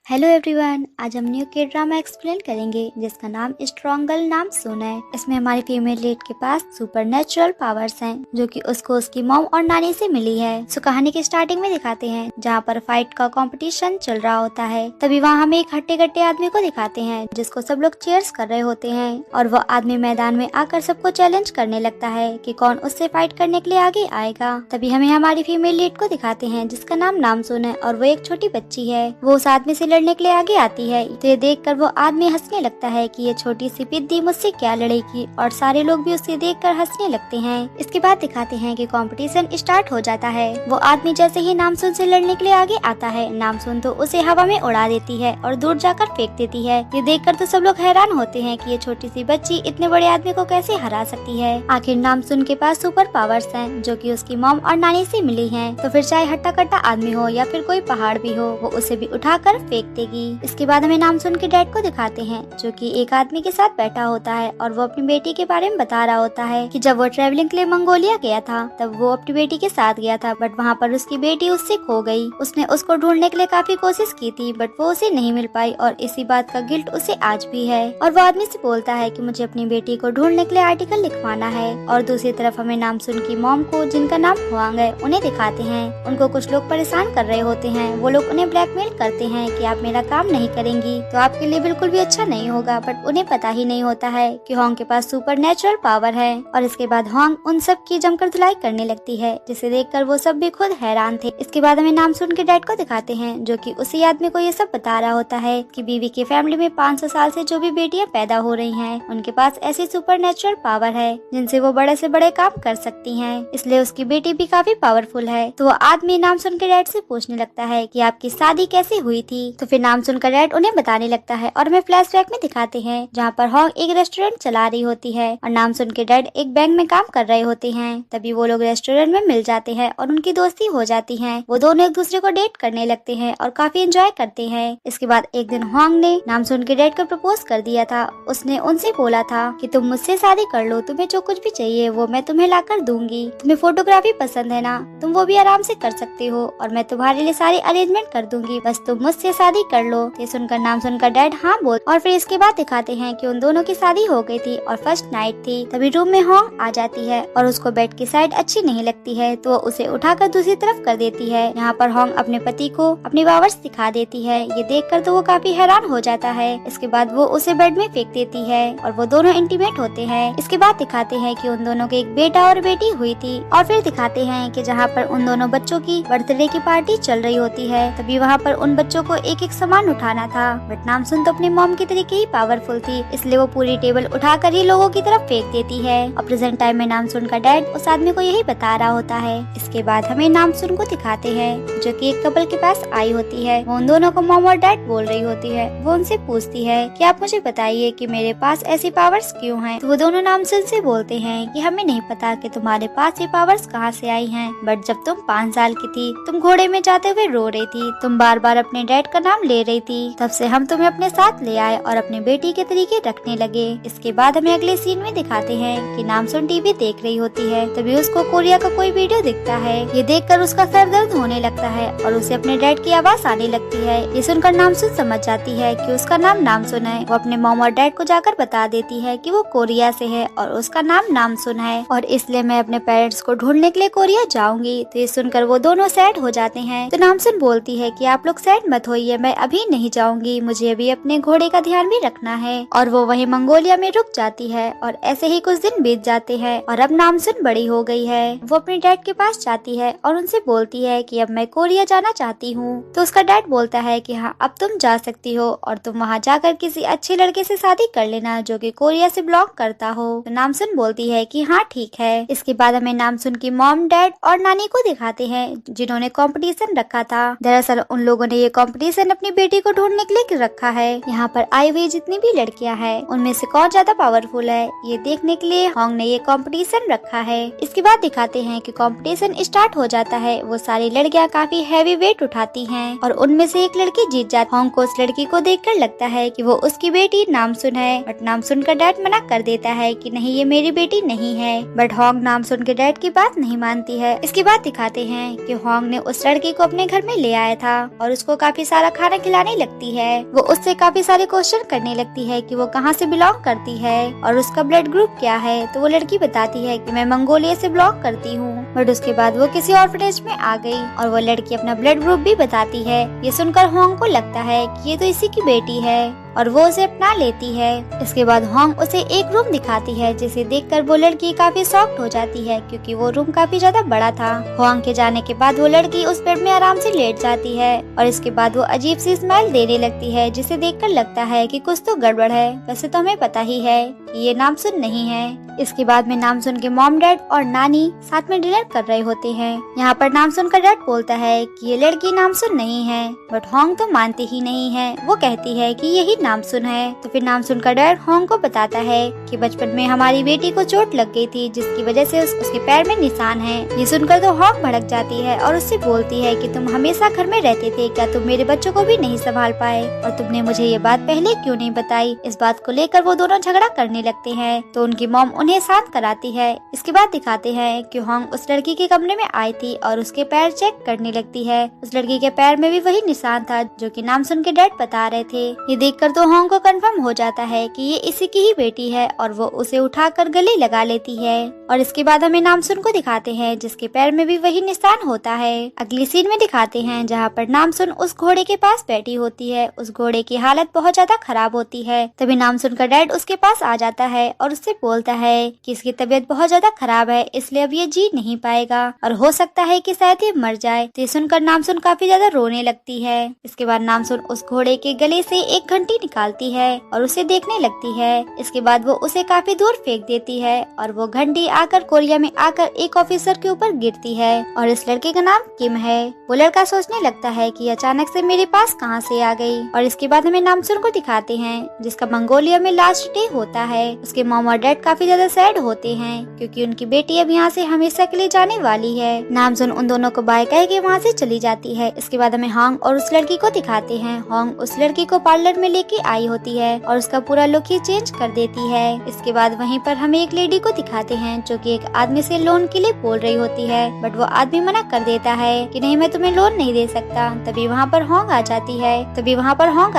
Hello everyone, आज हम new के ड्रामा एक्सप्लेन करेंगे जिसका नाम स्ट्रॉन्ग गर्ल नाम सुन है। इसमें हमारी फीमेल लीड के पास सुपर नेचुरल पावर्स हैं जो कि उसको उसकी मॉम और नानी से मिली है। सो कहानी के स्टार्टिंग में दिखाते हैं जहाँ पर फाइट का कंपटीशन चल रहा होता है। तभी वहाँ हमें एक हट्टे कट्टे आदमी को दिखाते हैं जिसको सब लोग चीयर्स कर रहे होते हैं और वो आदमी मैदान में आकर सबको चैलेंज करने लगता है कि कौन उससे फाइट करने के लिए आगे आएगा। तभी हमें हमारी फीमेल लीड को दिखाते हैं जिसका नाम सुन है और वो एक छोटी बच्ची है। वो उस आदमी से लड़ने के लिए आगे आती है तो ये देखकर वो आदमी हंसने लगता है कि ये छोटी सी पिद्दी मुझसे क्या लड़ेगी और सारे लोग भी उसे देखकर हंसने लगते हैं। इसके बाद दिखाते हैं कि कंपटीशन स्टार्ट हो जाता है। वो आदमी जैसे ही नामसुन से लड़ने के लिए आगे आता है, नामसुन तो उसे हवा में उड़ा देती है और दूर जाकर फेंक देती है। ये देखकर तो सब लोग हैरान होते हैं कि ये छोटी सी बच्ची इतने बड़े आदमी को कैसे हरा सकती है। आखिर नामसुन के पास सुपर पावर्स हैं जो कि उसकी मॉम और नानी से मिली हैं। तो फिर चाहे हट्टा कट्टा आदमी हो या फिर कोई पहाड़ भी हो, वो उसे भी उठाकर फेंक देगी। इसके बाद हमें नामसुन के डैड को दिखाते हैं जो कि एक आदमी के साथ बैठा होता है और वो अपनी बेटी के बारे में बता रहा होता है कि जब वो ट्रैवलिंग के लिए मंगोलिया गया था तब वो अपनी बेटी के साथ गया था, बट वहाँ पर उसकी बेटी उससे खो गई। उसने उसको ढूंढने के लिए काफी कोशिश की थी बट वो उसे नहीं मिल पाई और इसी बात का गिल्ट उसे आज भी है। और वो आदमी से बोलता है कि मुझे अपनी बेटी को ढूंढने के लिए आर्टिकल लिखवाना है। और दूसरी तरफ हमें नामसुन की मॉम को, जिनका नाम हुआंग है, उन्हें दिखाते हैं। उनको कुछ लोग परेशान कर रहे होते हैं। वो लोग उन्हें ब्लैकमेल करते हैं कि आप मेरा काम नहीं करेंगी तो आपके लिए बिल्कुल भी अच्छा नहीं होगा, बट उन्हें पता ही नहीं होता है कि होंग के पास सुपर नेचुरल पावर है। और इसके बाद होंग उन सब की जमकर धुलाई करने लगती है जिसे देखकर वो सब भी खुद हैरान थे। इसके बाद हमें नामसुन के डैड को दिखाते हैं जो कि उसी आदमी को ये सब बता रहा होता है कि बीवी की फैमिली में 500 साल से जो भी बेटियां पैदा हो रही हैं, उनके पास ऐसी सुपर नेचुरल पावर है जिनसे वो बड़े से बड़े काम कर सकती हैं, इसलिए उसकी बेटी भी काफी पावरफुल है। तो वो आदमी नामसुन के डैड से पूछने लगता है कि आपकी शादी कैसे हुई थी। तो फिर नामसुन का डैड उन्हें बताने लगता है और हमें फ्लैशबैक में दिखाते हैं जहाँ पर होंग एक रेस्टोरेंट चला रही होती है और नामसुन के डैड एक बैंक में काम कर रहे होते हैं। तभी वो लोग रेस्टोरेंट में मिल जाते हैं और उनकी दोस्ती हो जाती है। वो दोनों एक दूसरे को डेट करने लगते हैं और काफी एंजॉय करते हैं। इसके बाद एक दिन होंग ने नामसुन के डैड को प्रपोज कर दिया था। उसने उनसे बोला था कि तुम मुझसे शादी कर लो, तुम्हें जो कुछ भी चाहिए वो मैं तुम्हें ला कर दूंगी। तुम्हें फोटोग्राफी पसंद है ना, तुम वो भी आराम से कर सकते हो और मैं तुम्हारे लिए सारी अरेंजमेंट कर दूंगी, बस तुम मुझसे शादी कर लो। ये सुनकर नामसुन का डैड हाँ बोल। और फिर इसके बाद दिखाते हैं कि उन दोनों की शादी हो गई थी और फर्स्ट नाइट थी। तभी रूम में होंग आ जाती है और उसको बेड की साइड अच्छी नहीं लगती है तो उसे उठाकर दूसरी तरफ कर देती है। यहाँ पर होंग अपने पति को अपनी पावर्स दिखा देती है। ये देखकर तो वो काफी हैरान हो जाता है। इसके बाद वो उसे बेड में फेंक देती है और वो दोनों इंटीमेट होते हैं। इसके बाद दिखाते हैं कि उन दोनों के एक बेटा और बेटी हुई थी। और फिर दिखाते हैं कि जहाँ पर उन दोनों बच्चों की बर्थडे की पार्टी चल रही होती है, तभी वहाँ पर उन बच्चों को एक एक सामान उठाना था, बट नामसुन तो अपनी मॉम की तरीके ही पावरफुल थी, इसलिए वो पूरी टेबल उठाकर ही लोगों की तरफ फेंक देती है। और प्रेजेंट टाइम में नामसुन का डैड उस आदमी को यही बता रहा होता है। इसके बाद हमें नामसुन को दिखाते हैं जो कि एक कपल के पास आई होती है। वो उन दोनों को मॉम और डैड बोल रही होती है। वो उनसे पूछती है कि आप मुझे बताइए कि मेरे पास ऐसी पावर्स क्यों हैं। तो वो दोनों नामसुन से बोलते हैं कि हमें नहीं पता कि तुम्हारे पास ये पावर्स कहाँ से आई हैं, बट जब तुम 5 साल की थी तुम घोड़े में जाते हुए रो रही थी, तुम बार बार अपने डैड का नाम ले रही थी, तब से हम तुम्हें अपने साथ ले आए और अपने बेटी के तरीके रखने लगे। इसके बाद हमें अगले सीन में दिखाते हैं कि नामसुन टीवी देख रही होती है। तभी उसको कोरिया का कोई वीडियो दिखता है। ये देखकर उसका सर दर्द होने लगता है और उसे अपने डैड की आवाज आने लगती है। ये सुनकर नामसुन समझ जाती है कि उसका नाम नामसुन है। वो अपने मॉम और डैड को जाकर बता देती है कि वो कोरिया से है और उसका नाम नामसुन है और इसलिए मैं अपने पेरेंट्स को ढूंढने के लिए कोरिया जाऊंगी। तो ये सुनकर वो दोनों सैड हो जाते हैं। तो नामसुन बोलती है कि आप लोग सैड मत होइए, मैं अभी नहीं जाऊंगी, मुझे अभी अपने घोड़े का ध्यान भी रखना है। और वो वहीं मंगोलिया में रुक जाती है और ऐसे ही कुछ दिन बीत जाते हैं और अब नामसुन बड़ी हो गई है। वो अपने डैड के पास जाती है और उनसे बोलती है कि अब मैं कोरिया जाना चाहती हूँ। तो उसका डैड बोलता है कि हाँ, अब तुम जा सकती हो और तुम वहाँ जाकर किसी अच्छे लड़के से शादी कर लेना जो कि कोरिया से बिलोंग करता हो। तो नामसुन बोलती है कि हाँ ठीक है। इसके बाद हमें नामसुन की मॉम, डैड और नानी को दिखाते हैं जिन्होंने कंपटीशन रखा था। दरअसल उन लोगों ने ये कंपटीशन अपनी बेटी को ढूंढने के लिए रखा है। यहाँ पर आई हुई जितनी भी लड़कियां हैं उनमें से कौन ज्यादा पावरफुल है ये देखने के लिए होंग ने ये कंपटीशन रखा है। इसके बाद दिखाते हैं कि कंपटीशन स्टार्ट हो जाता है। वो सारी लड़कियां काफी हैवी वेट उठाती हैं और उनमें से एक लड़की जीत जाती है। होंग को उस लड़की को देखकर लगता है कि वो उसकी बेटी नामसुन है, बट नामसुन का डैड मना कर देता है कि नहीं, ये मेरी बेटी नहीं है। बट होंग नामसुन के डैड की बात नहीं मानती है। इसके बाद दिखाते हैं कि होंग ने उस लड़की को अपने घर में ले आया था और उसको काफी सारा खाना खिलाने लगती है। वो उससे काफी सारे क्वेश्चन करने लगती है कि वो कहाँ से बिलोंग करती है और उसका ब्लड ग्रुप क्या है। तो वो लड़की बताती है कि मैं मंगोलिया से बिलोंग करती हूँ। बट उसके बाद वो किसी ऑर्फनेज में आ गई और वो लड़की अपना ब्लड ग्रुप भी बताती है। ये सुनकर होंग को लगता है कि ये तो इसी की बेटी है और वो उसे अपना लेती है। इसके बाद होंग उसे एक रूम दिखाती है जिसे देखकर वो लड़की काफी शॉक्ड हो जाती है क्योंकि वो रूम काफी ज्यादा बड़ा था। होंग के जाने के बाद वो लड़की उस बेड में आराम से लेट जाती है और इसके बाद वो अजीब सी स्माइल देने लगती है जिसे देखकर लगता है कि कुछ तो गड़बड़ है। वैसे तो हमें पता ही है कि ये नामसुन नहीं है। इसके बाद में नामसुन के मॉम डैड और नानी साथ में डिनर कर रहे होते हैं। यहाँ पर नामसुन का डैड बोलता है कि ये लड़की नामसुन नहीं है, बट होंग तो मानती ही नहीं है। वो कहती है कि यही नामसुन है। तो फिर नामसुन का डैड होंग को बताता है कि बचपन में हमारी बेटी को चोट लग गई थी जिसकी वजह से उसके पैर में निशान है। ये सुनकर तो होंग भड़क जाती है और उससे बोलती है कि तुम हमेशा घर में रहते थे, क्या तुम मेरे बच्चों को भी नहीं संभाल पाए और तुमने मुझे ये बात पहले क्यों नहीं बताई। इस बात को लेकर वो दोनों झगड़ा करने लगते हैं। तो उनकी मॉम उन्हें शांत कराती है। इसके बाद दिखाते हैं कि होंग उस लड़की के कमरे में आई थी और उसके पैर चेक करने लगती है। उस लड़की के पैर में भी वही निशान था जो कि नामसुन के डैड बता रहे थे। ये देखकर तो होंग को कंफर्म हो जाता है कि ये इसी की ही बेटी है और वो उसे उठाकर गले लगा लेती है। और इसके बाद हमें नामसुन को दिखाते हैं जिसके पैर में भी वही निशान होता है। अगली सीन में दिखाते हैं जहाँ पर नामसुन उस घोड़े के पास बैठी होती है। उस घोड़े की हालत बहुत ज्यादा खराब होती है। तभी नामसुन का डैड उसके पास आ जाता है और उससे बोलता है कि इसकी तबीयत बहुत ज्यादा खराब है, इसलिए अब ये जी नहीं पाएगा और हो सकता है कि शायद ये मर जाए। तो ये सुनकर नामसुन काफी ज्यादा रोने लगती है। इसके बाद नामसुन उस घोड़े के गले से एक घंटी निकालती है और उसे देखने लगती है। इसके बाद वो उसे काफी दूर फेंक देती है और वो घंटी आकर कोरिया में आकर एक ऑफिसर के ऊपर गिरती है और इस लड़के का नाम किम है। वो लड़का सोचने लगता है कि अचानक से मेरे पास कहां से आ गई। और इसके बाद हमें नामसुन को दिखाते हैं जिसका मंगोलिया में लास्ट डे होता है। उसके मॉम और डैड काफी ज्यादा सैड होते हैं क्योंकि उनकी बेटी अब यहाँ से हमेशा के लिए जाने वाली है। नामसुन उन दोनों को बाय कह के वहाँ से चली जाती है। इसके बाद हमें होंग और उस लड़की को दिखाते हैं। होंग उस लड़की को पार्लर में लेके आई होती है और उसका पूरा लुक ही चेंज कर देती है। इसके बाद वहीं पर हमें एक लेडी को दिखाते हैं जो कि एक आदमी से लोन के लिए बोल रही होती है, बट वो आदमी मना कर देता है कि नहीं, मैं तुम्हें लोन नहीं दे सकता। तभी वहाँ पर होंग आ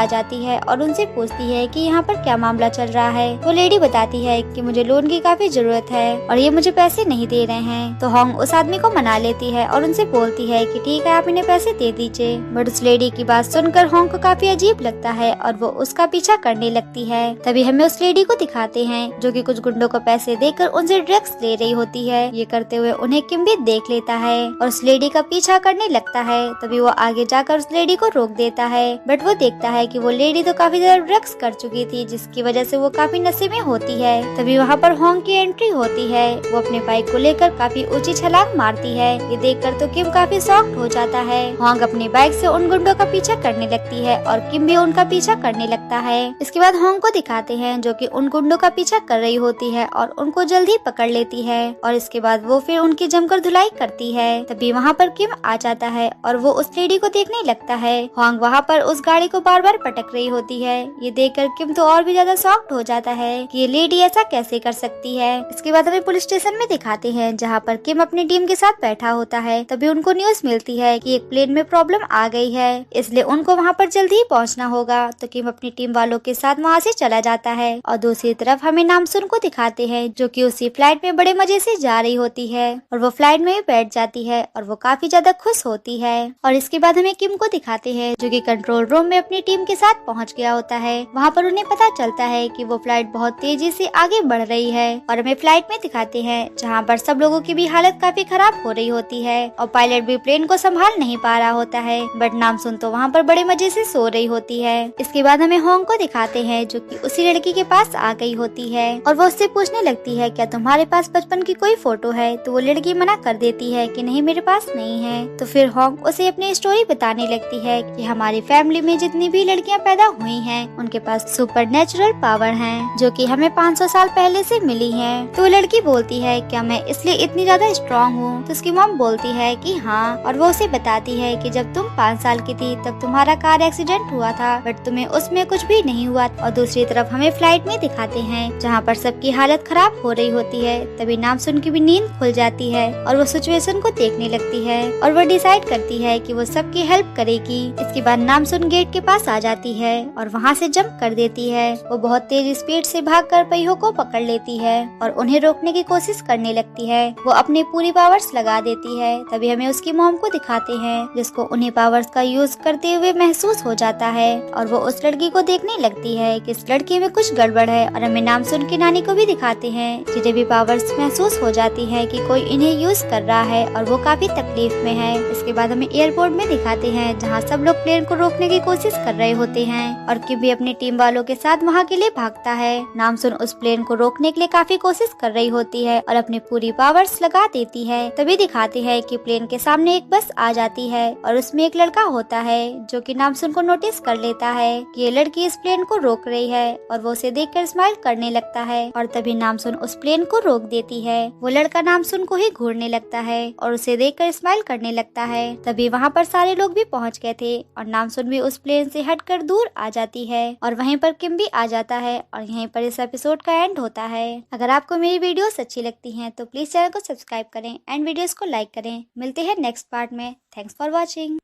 जाती है और उनसे पूछती है कि यहाँ पर क्या मामला चल रहा है। वो लेडी बताती है कि मुझे लोन की काफी जरूरत है और ये मुझे पैसे नहीं दे रहे हैं। तो होंग उस आदमी को मना लेती है और उनसे बोलती है कि ठीक है, आप इन्हें पैसे दे दीजिए। बट उस लेडी की बात सुनकर होंग को काफी अजीब लगता है और वो उसका पीछा करने लगती है। तभी हमें उस लेडी को दिखाते हैं जो कि कुछ गुंडों को पैसे देकर उनसे ड्रग्स ले रही होती है। ये करते हुए उन्हें किम भी देख लेता है और उस लेडी का पीछा करने लगता है। तभी वो आगे जाकर उस लेडी को रोक देता है, बट वो देखता है कि वो लेडी तो काफी ज्यादा ड्रग्स कर चुकी थी जिसकी वजह से वो काफी नशे में होती है। तभी वहाँ पर होंग की एंट्री होती है। वो अपने बाइक को लेकर काफी ऊंची छलांग मारती है। ये देखकर तो किम काफी शॉक्ड हो जाता है। होंग अपनी बाइक से उन गुंडों का पीछा करने लगती है और किम भी उनका पीछा करने लगता है। इसके बाद होंग को दिखाते हैं जो कि उन गुंडों का पीछा कर रही होती है और उनको जल्दी पकड़ लेती है और इसके बाद वो फिर उनकी जमकर धुलाई करती है। तभी वहाँ पर किम आ जाता है और वो उस लेडी को देखने लगता है। होंग वहाँ पर उस गाड़ी को बार बार पटक रही होती है। ये देखकर किम तो और भी ज्यादा शॉक्ड हो जाता है कि ये लेडी ऐसा कैसे कर सकती है। इसके बाद हमें पुलिस स्टेशन में दिखाते हैं जहाँ पर किम अपनी टीम के साथ बैठा होता है। तभी उनको न्यूज मिलती है कि एक प्लेन में प्रॉब्लम आ गई है, इसलिए उनको वहाँ पर जल्दी ही पहुँचना होगा। तो किम अपनी टीम वालों के साथ वहाँ से चला जाता है और दूसरी तरफ हमें नामसुन को दिखाते हैं जो कि उसी फ्लाइट में बड़े मजे से जा रही होती है और वो फ्लाइट में भी बैठ जाती है और वो काफी ज्यादा खुश होती है। और इसके बाद हमें किम को दिखाते हैं जो कि कंट्रोल रूम में अपनी टीम के साथ पहुँच गया होता है। वहाँ पर उन्हें पता चलता है कि वो फ्लाइट बहुत तेजी से आगे बढ़ रही है और हमें फ्लाइट में दिखाते हैं जहाँ पर सब लोगों की भी हालत काफी खराब हो रही होती है और पायलट भी प्लेन को संभाल नहीं पा रहा होता है, बट नामसुन तो वहाँ पर बड़े मजे से सो रही होती है। इसके बाद हमें होंग को दिखाते हैं जो कि उसी लड़की के पास आ गई होती है और वो उससे पूछने लगती है क्या तुम्हारे पास बचपन की कोई फोटो है। तो वो लड़की मना कर देती है कि नहीं, मेरे पास नहीं है। तो फिर होंग उसे अपनी स्टोरी बताने लगती है कि हमारी फैमिली में जितनी भी लड़कियां पैदा हुई हैं उनके पास सुपर नेचुरल पावर हैं जो कि हमें 500 साल पहले से मिली हैं। तो वो लड़की बोलती है क्या मैं इसलिए इतनी ज्यादा स्ट्रॉन्ग हूँ। तो उसकी मॉम बोलती है कि हाँ, और वो उसे बताती है कि जब तुम 5 साल की थी तब तुम्हारा कार एक्सीडेंट हुआ था, बट तुम्हें उसमें कुछ भी नहीं हुआ। और दूसरी तरफ हमें फ्लाइट में दिखाते हैं जहाँ पर सबकी हालत खराब हो रही होती है। तभी नामसुन की भी नींद खुल जाती है और वो सिचुएशन को देखने लगती है और वो डिसाइड करती है कि वो सबकी हेल्प करेगी। इसके बाद नामसुन गेट के पास आ जाती है और वहाँ से जंप कर देती है। वो बहुत तेज स्पीड से भागकर पहियों को पकड़ लेती है और उन्हें रोकने की कोशिश करने लगती है। वो अपनी पूरी पावर्स लगा देती है। तभी हमें उसकी मॉम को दिखाते हैं जिसको उन्हें पावर्स का यूज करते हुए महसूस हो जाता है और वो उस लड़की को देखने लगती है कि इस लड़की में कुछ गड़बड़ है। और हमें नामसुन की नानी को भी दिखाते हैं जिन्हें भी पावर्स महसूस हो जाती है कि कोई इन्हें यूज कर रहा है और वो काफी तकलीफ में है। इसके बाद हमें एयरपोर्ट में दिखाते हैं जहाँ सब लोग प्लेन को रोकने की कोशिश कर रहे होते हैं और किम भी अपनी टीम वालों के साथ वहाँ के लिए भागता है। नामसुन उस प्लेन को रोकने के लिए काफी कोशिश कर रही होती है और अपनी पूरी पावर्स लगा देती है। तभी दिखाते हैं कि प्लेन के सामने एक बस आ जाती है और उसमें एक लड़का होता है जो कि नामसुन को नोटिस कर लेता है कि ये लड़की इस प्लेन को रोक रही है और वो उसे देखकर स्माइल करने लगता है और तभी नामसुन उस प्लेन को रोक देती है। वो लड़का नामसुन को ही घूरने लगता है और उसे देखकर स्माइल करने लगता है। तभी वहाँ पर सारे लोग भी पहुँच गए थे और नामसुन भी उस प्लेन से हटकर दूर आ जाती है और वहीं पर किम भी आ जाता है और यहीं पर इस एपिसोड का एंड होता है। अगर आपको मेरी वीडियोस अच्छी लगती हैं तो प्लीज चैनल को सब्सक्राइब करें एंड वीडियोस को लाइक करें। मिलते हैं नेक्स्ट पार्ट में। Thanks for watching.